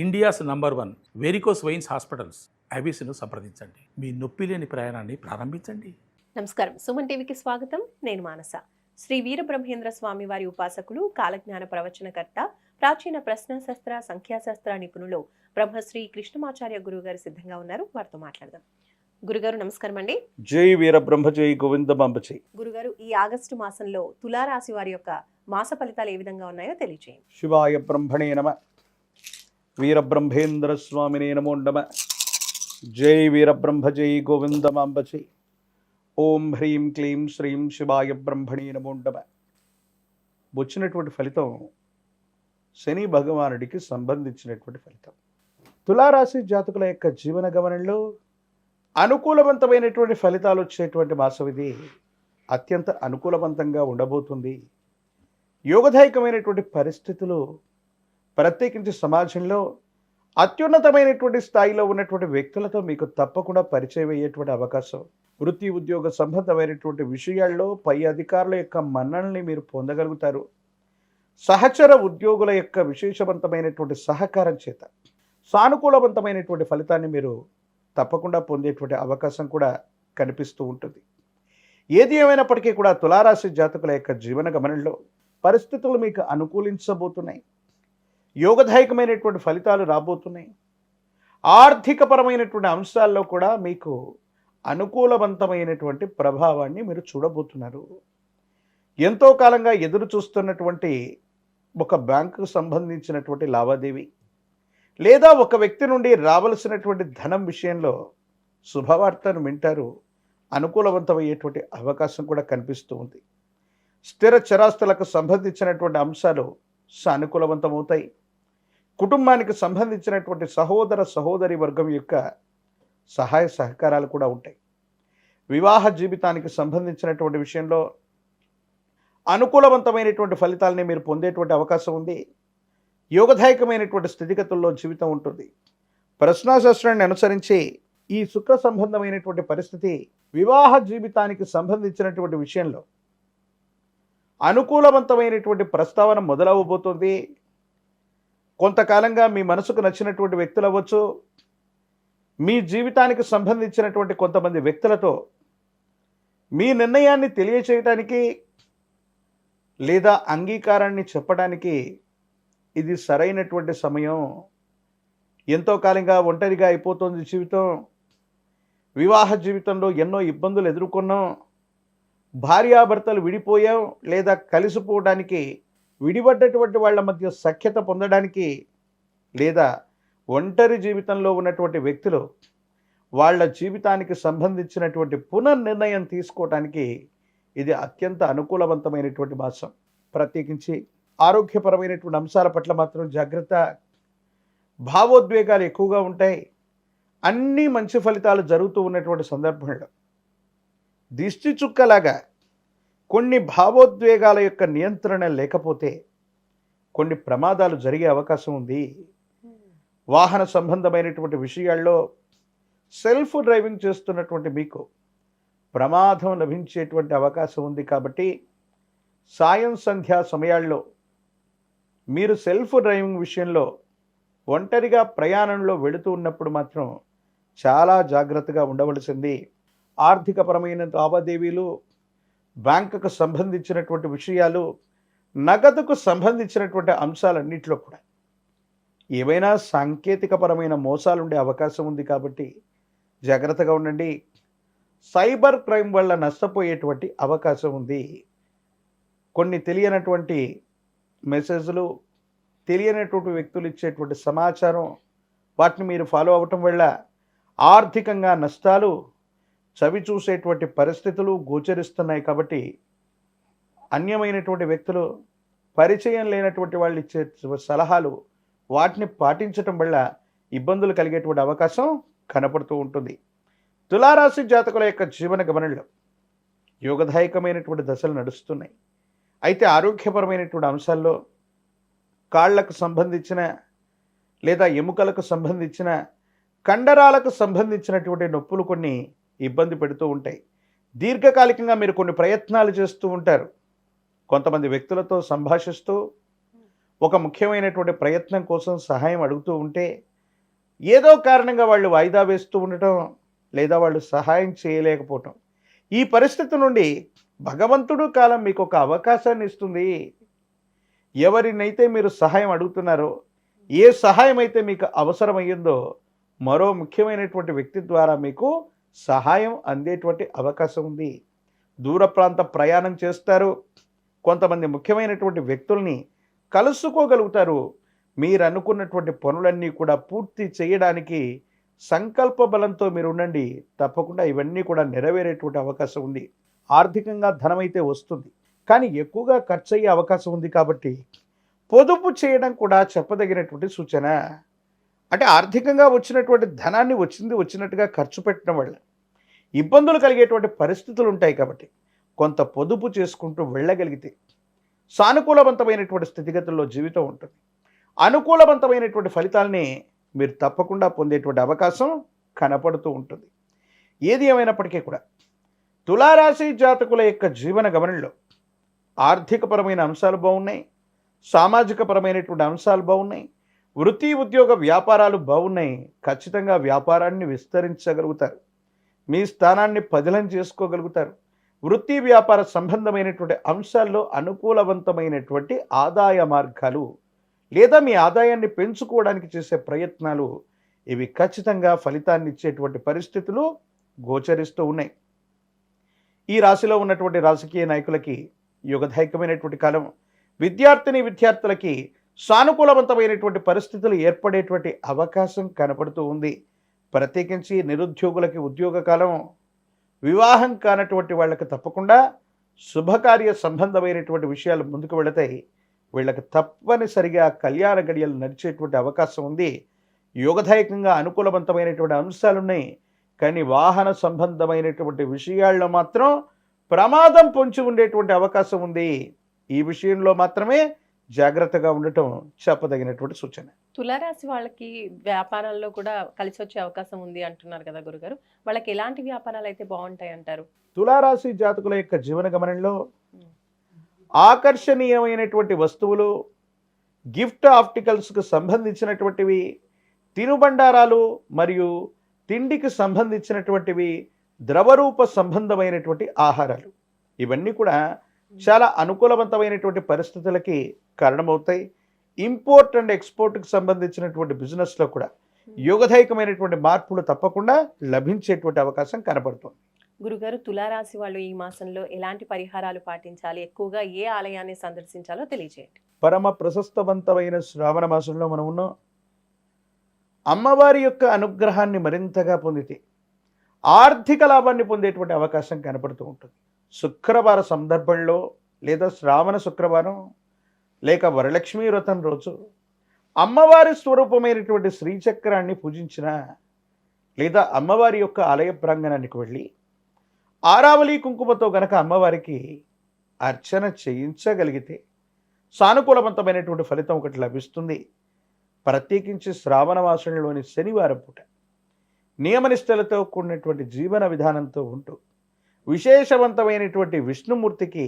India's number 1 varicose veins hospitals ఐబీసీను సంప్రదించండి. మీ నొప్పి లేని ప్రయాణాన్ని ప్రారంభించండి. నమస్కారం, సుమన్ టీవీకి స్వాగతం. నేను మానస. శ్రీ వీరబ్రహ్మేంద్ర స్వామి వారి ఉపాసకులు, కాలజ్ఞాన ప్రవచనకర్త, ప్రాచీన ప్రశ్నశాస్త్ర సంఖ్యాశాస్త్ర నిపుణులు బ్రహ్మశ్రీ కృష్ణమాచార్య గురువు గారు సిద్ధంగా ఉన్నారు. వారితో మాట్లాడదాం. గురుగారు నమస్కారం అండి. జై వీరబ్రహ్మ జై గోవిందమాంబ జై. గురుగారు, ఈ ఆగస్టు మాసంలో తులారాశి వారి యొక్క మాస ఫలితాలు ఏ విధంగా ఉన్నాయో తెలియజేయండి. శివాయ బ్రహ్మణే నమ. వీరబ్రహ్మేంద్ర స్వామినే నమో నమ. జై వీరబ్రహ్మ జై గోవిందమాంబ జై. ఓం హ్రీం క్లీం శ్రీం శివాయ బ్రహ్మణే నమో నమ. వచ్చినటువంటి ఫలితం శని భగవానుడికి సంబంధించినటువంటి ఫలితం. తులారాశి జాతకుల యొక్క జీవన గమనంలో అనుకూలవంతమైనటువంటి ఫలితాలు వచ్చేటువంటి మాసం ఇది. అత్యంత అనుకూలవంతంగా ఉండబోతుంది. యోగదాయకమైనటువంటి పరిస్థితులు, ప్రత్యేకించి సమాజంలో అత్యున్నతమైనటువంటి స్థాయిలో ఉన్నటువంటి వ్యక్తులతో మీకు తప్పకుండా పరిచయం అయ్యేటువంటి అవకాశం, వృత్తి ఉద్యోగ సంబంధమైనటువంటి విషయాల్లో పై అధికారుల యొక్క మన్ననల్ని మీరు పొందగలుగుతారు. సహచర ఉద్యోగుల యొక్క విశేషవంతమైనటువంటి సహకారం చేత సానుకూలవంతమైనటువంటి ఫలితాన్ని మీరు తప్పకుండా పొందేటువంటి అవకాశం కూడా కనిపిస్తూ ఉంటుంది. ఏది ఏమైనప్పటికీ కూడా తులారాశి జాతకుల యొక్క జీవన గమనంలో పరిస్థితులు మీకు అనుకూలించబోతున్నాయి. యోగదాయకమైనటువంటి ఫలితాలు రాబోతున్నాయి. ఆర్థికపరమైనటువంటి అంశాల్లో కూడా మీకు అనుకూలవంతమైనటువంటి ప్రభావాన్ని మీరు చూడబోతున్నారు. ఎంతో కాలంగా ఎదురు చూస్తున్నటువంటి ఒక బ్యాంకుకు సంబంధించినటువంటి లావాదేవీ లేదా ఒక వ్యక్తి నుండి రావలసినటువంటి ధనం విషయంలో శుభవార్తను వింటారు. అనుకూలవంతమయ్యేటువంటి అవకాశం కూడా కనిపిస్తూ ఉంది. స్థిర చరాస్తులకు సంబంధించినటువంటి అంశాలు సానుకూలవంతమవుతాయి. కుటుంబానికి సంబంధించినటువంటి సహోదర సహోదరి వర్గం యొక్క సహాయ సహకారాలు కూడా ఉంటాయి. వివాహ జీవితానికి సంబంధించినటువంటి విషయంలో అనుకూలవంతమైనటువంటి ఫలితాలని మీరు పొందేటువంటి అవకాశం ఉంది. యోగదాయకమైనటువంటి స్థితిగతుల్లో జీవితం ఉంటుంది. ప్రశ్నాశాస్త్రాన్ని అనుసరించి ఈ శుక్ర సంబంధమైనటువంటి పరిస్థితి వివాహ జీవితానికి సంబంధించినటువంటి విషయంలో అనుకూలవంతమైనటువంటి ప్రస్తావన మొదలవబోతుంది. కొంతకాలంగా మీ మనసుకు నచ్చినటువంటి వ్యక్తులు అవ్వచ్చు, మీ జీవితానికి సంబంధించినటువంటి కొంతమంది వ్యక్తులతో మీ నిర్ణయాన్ని తెలియచేయటానికి లేదా అంగీకారాన్ని చెప్పడానికి ఇది సరైనటువంటి సమయం. ఎంతో కాలంగా ఒంటరిగా అయిపోతుంది జీవితం. వివాహ జీవితంలో ఎన్నో ఇబ్బందులు ఎదుర్కొన్నాం. భార్యాభర్తలు విడిపోయాం లేదా కలిసిపోవడానికి, విడిపడ్డటువంటి వాళ్ళ మధ్య సఖ్యత పొందడానికి, లేదా ఒంటరి జీవితంలో ఉన్నటువంటి వ్యక్తులు వాళ్ళ జీవితానికి సంబంధించినటువంటి పునర్నిర్ణయం తీసుకోవడానికి ఇది అత్యంత అనుకూలవంతమైనటువంటి మాసం. ప్రత్యేకించి ఆరోగ్యపరమైనటువంటి అంశాల పట్ల మాత్రం జాగ్రత్త. భావోద్వేగాలు ఎక్కువగా ఉంటాయి. అన్ని మంచి ఫలితాలు జరుగుతూ ఉన్నటువంటి సందర్భంలో దిష్టి చుక్కలాగా కొన్ని భావోద్వేగాల యొక్క నియంత్రణ లేకపోతే కొన్ని ప్రమాదాలు జరిగే అవకాశం ఉంది. వాహన సంబంధమైనటువంటి విషయాల్లో సెల్ఫ్ డ్రైవింగ్ చేస్తున్నటువంటి మీకు ప్రమాదం లభించేటువంటి అవకాశం ఉంది. కాబట్టి సాయం సంధ్యా సమయాల్లో మీరు సెల్ఫ్ డ్రైవింగ్ విషయంలో ఒంటరిగా ప్రయాణంలో వెళుతూ ఉన్నప్పుడు మాత్రం చాలా జాగ్రత్తగా ఉండవలసింది. ఆర్థికపరమైన లావాదేవీలు, బ్యాంకుకు సంబంధించినటువంటి విషయాలు, నగదుకు సంబంధించినటువంటి అంశాలన్నింటిలో కూడా ఏవైనా సాంకేతికపరమైన మోసాలు ఉండే అవకాశం ఉంది. కాబట్టి జాగ్రత్తగా ఉండండి. సైబర్ క్రైమ్ వల్ల నష్టపోయేటువంటి అవకాశం ఉంది. కొన్ని తెలియనటువంటి మెసేజ్లు, తెలియనటువంటి వ్యక్తులు ఇచ్చేటువంటి సమాచారం, వాటిని మీరు ఫాలో అవ్వటం వల్ల ఆర్థికంగా నష్టాలు చవి చూసేటువంటి పరిస్థితులు గోచరిస్తున్నాయి. కాబట్టి అన్యమైనటువంటి వ్యక్తులు, పరిచయం లేనటువంటి వాళ్ళు ఇచ్చే సలహాలు, వాటిని పాటించటం వల్ల ఇబ్బందులు కలిగేటువంటి అవకాశం కనపడుతూ ఉంటుంది. తులారాశి జాతకుల యొక్క జీవన గమనంలో యోగదాయకమైనటువంటి దశలు నడుస్తున్నాయి. అయితే ఆరోగ్యపరమైనటువంటి అంశాల్లో కాళ్లకు సంబంధించిన లేదా ఎముకలకు సంబంధించిన, కండరాలకు సంబంధించినటువంటి నొప్పులు కొన్ని ఇబ్బంది పెడుతూ ఉంటాయి. దీర్ఘకాలికంగా మీరు కొన్ని ప్రయత్నాలు చేస్తూ ఉంటారు. కొంతమంది వ్యక్తులతో సంభాషిస్తూ ఒక ముఖ్యమైనటువంటి ప్రయత్నం కోసం సహాయం అడుగుతూ ఉంటే ఏదో కారణంగా వాళ్ళు వాయిదా వేస్తూ ఉండటం, లేదా వాళ్ళు సహాయం చేయలేకపోవటం, ఈ పరిస్థితి నుండి భగవంతుడు కాలం మీకు ఒక అవకాశాన్ని ఇస్తుంది. ఎవరినైతే మీరు సహాయం అడుగుతున్నారో, ఏ సహాయం అయితే మీకు అవసరమయ్యిందో మరో ముఖ్యమైనటువంటి వ్యక్తి ద్వారా మీకు సహాయం అందేటువంటి అవకాశం ఉంది. దూర ప్రాంత ప్రయాణం చేస్తారు, కొంతమంది ముఖ్యమైనటువంటి వ్యక్తుల్ని కలుసుకోగలుగుతారు. మీరు అనుకున్నటువంటి పనులన్నీ కూడా పూర్తి చేయడానికి సంకల్ప బలంతో మీరు ఉండండి. తప్పకుండా ఇవన్నీ కూడా నెరవేరేటువంటి అవకాశం ఉంది. ఆర్థికంగా ధనమైతే వస్తుంది, కానీ ఎక్కువగా ఖర్చు అయ్యే అవకాశం ఉంది. కాబట్టి పొదుపు చేయడం కూడా చెప్పదగినటువంటి సూచన. అంటే ఆర్థికంగా వచ్చినటువంటి ధనాన్ని వచ్చినట్టుగా ఖర్చు పెట్టడం వల్ల ఇబ్బందులు కలిగేటువంటి పరిస్థితులు ఉంటాయి. కాబట్టి కొంత పొదుపు చేసుకుంటూ వెళ్ళగలిగితే సానుకూలవంతమైనటువంటి స్థితిగతుల్లో జీవితం ఉంటుంది. అనుకూలవంతమైనటువంటి ఫలితాలని మీరు తప్పకుండా పొందేటువంటి అవకాశం కనపడుతూ ఉంటుంది. ఏది ఏమైనప్పటికీ కూడా తులారాశి జాతకుల యొక్క జీవన గమనంలో ఆర్థికపరమైన అంశాలు బాగున్నాయి, సామాజికపరమైనటువంటి అంశాలు బాగున్నాయి, వృత్తి ఉద్యోగ వ్యాపారాలు బాగున్నాయి. ఖచ్చితంగా వ్యాపారాన్ని విస్తరించగలుగుతారు, మీ స్థానాన్ని పదిలం చేసుకోగలుగుతారు. వృత్తి వ్యాపార సంబంధమైనటువంటి అంశాల్లో అనుకూలవంతమైనటువంటి ఆదాయ మార్గాలు లేదా మీ ఆదాయాన్ని పెంచుకోవడానికి చేసే ప్రయత్నాలు ఇవి ఖచ్చితంగా ఫలితాన్ని ఇచ్చేటువంటి పరిస్థితులు గోచరిస్తూ ఉన్నాయి. ఈ రాశిలో ఉన్నటువంటి రాజకీయ నాయకులకి యుగదాయకమైనటువంటి కాలం. విద్యార్థులకి సానుకూలవంతమైనటువంటి పరిస్థితులు ఏర్పడేటువంటి అవకాశం కనపడుతూ ఉంది. ప్రత్యేకించి నిరుద్యోగులకి ఉద్యోగ కాలం. వివాహం కానటువంటి వాళ్ళకి తప్పకుండా శుభకార్య సంబంధమైనటువంటి విషయాలు ముందుకు వెళతాయి. వీళ్ళకి తప్పనిసరిగా కళ్యాణ గడియలు నడిచేటువంటి అవకాశం ఉంది. యోగదాయకంగా అనుకూలవంతమైనటువంటి అంశాలున్నాయి, కానీ వాహన సంబంధమైనటువంటి విషయాల్లో మాత్రం ప్రమాదం పొంచి ఉండేటువంటి అవకాశం ఉంది. ఈ విషయంలో మాత్రమే జాగ్రత్తగా ఉండటం చెప్పదగినటువంటి సూచన. తులారాశి వాళ్ళకి వ్యాపారాల్లో కూడా కలిసి వచ్చే అవకాశం ఉంది అంటున్నారు కదా గురుగారు, వాళ్ళకి ఎలాంటి వ్యాపారాలు అయితే బాగుంటాయి అంటారు? తులారాశి జాతకుల యొక్క జీవన గమనంలో ఆకర్షణీయమైనటువంటి వస్తువులు, గిఫ్ట్ ఆర్టికల్స్కు సంబంధించినటువంటివి, తినుబండారాలు మరియు తిండికి సంబంధించినటువంటివి, ద్రవరూప సంబంధమైనటువంటి ఆహారాలు, ఇవన్నీ కూడా చాలా అనుకూలవంతమైనటువంటి పరిస్థితులకి కారణమవుతాయి. ఇంపోర్ట్ అండ్ ఎక్స్పోర్ట్కి సంబంధించినటువంటి బిజినెస్లో కూడా యోగదాయకమైనటువంటి మార్పులు తప్పకుండా లభించేటువంటి అవకాశం కనబడుతుంది. గురుగారు, తులారాశి వాళ్ళు ఈ మాసంలో ఎలాంటి పరిహారాలు పాటించాలి, ఎక్కువగా ఏ ఆలయాన్ని సందర్శించాలో తెలియజేయండి. పరమ ప్రశస్తవంతమైన శ్రావణ మాసంలో మనం ఉన్నాం. అమ్మవారి యొక్క అనుగ్రహాన్ని మరింతగా పొందితే ఆర్థిక లాభాన్ని పొందేటువంటి అవకాశం కనపడుతూ ఉంటుంది. శుక్రవార సందర్భంలో లేదా శ్రావణ శుక్రవారం లేక వరలక్ష్మీ వ్రతం రోజు అమ్మవారి స్వరూపమైనటువంటి శ్రీచక్రాన్ని పూజించిన లేదా అమ్మవారి యొక్క ఆలయ ప్రాంగణానికి వెళ్ళి ఆరావళి కుంకుమతో గనక అమ్మవారికి అర్చన చేయించగలిగితే సానుకూలవంతమైనటువంటి ఫలితం ఒకటి లభిస్తుంది. ప్రత్యేకించి శ్రావణ మాసంలోని శనివారం పూట నియమనిష్టలతో కూడినటువంటి జీవన విధానంతో ఉంటూ విశేషవంతమైనటువంటి విష్ణుమూర్తికి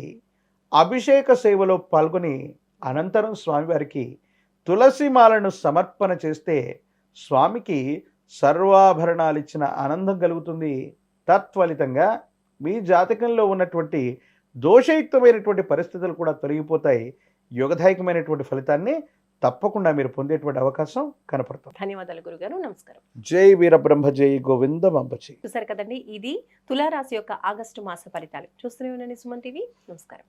అభిషేక సేవలో పాల్గొని అనంతరం స్వామివారికి తులసిమాలను సమర్పణ చేస్తే స్వామికి సర్వాభరణాలు ఇచ్చిన ఆనందం కలుగుతుంది. తత్ఫలితంగా మీ జాతకంలో ఉన్నటువంటి దోషయుక్తమైనటువంటి పరిస్థితులు కూడా తొలగిపోతాయి. యోగదాయకమైనటువంటి ఫలితాన్ని తప్పకుండా మీరు పొందేటువంటి అవకాశం కనపడుతుంది. ధన్యవాదాలు గురుగారు, నమస్కారం. జై వీరబ్రహ్మ జై గోవిందమంబచి. చూసారు కదండి, ఇది తులారాశి యొక్క ఆగస్టు మాస ఫలితాలు. చూస్తూనే ఉండండి సుమన్ టీవీ. నమస్కారం.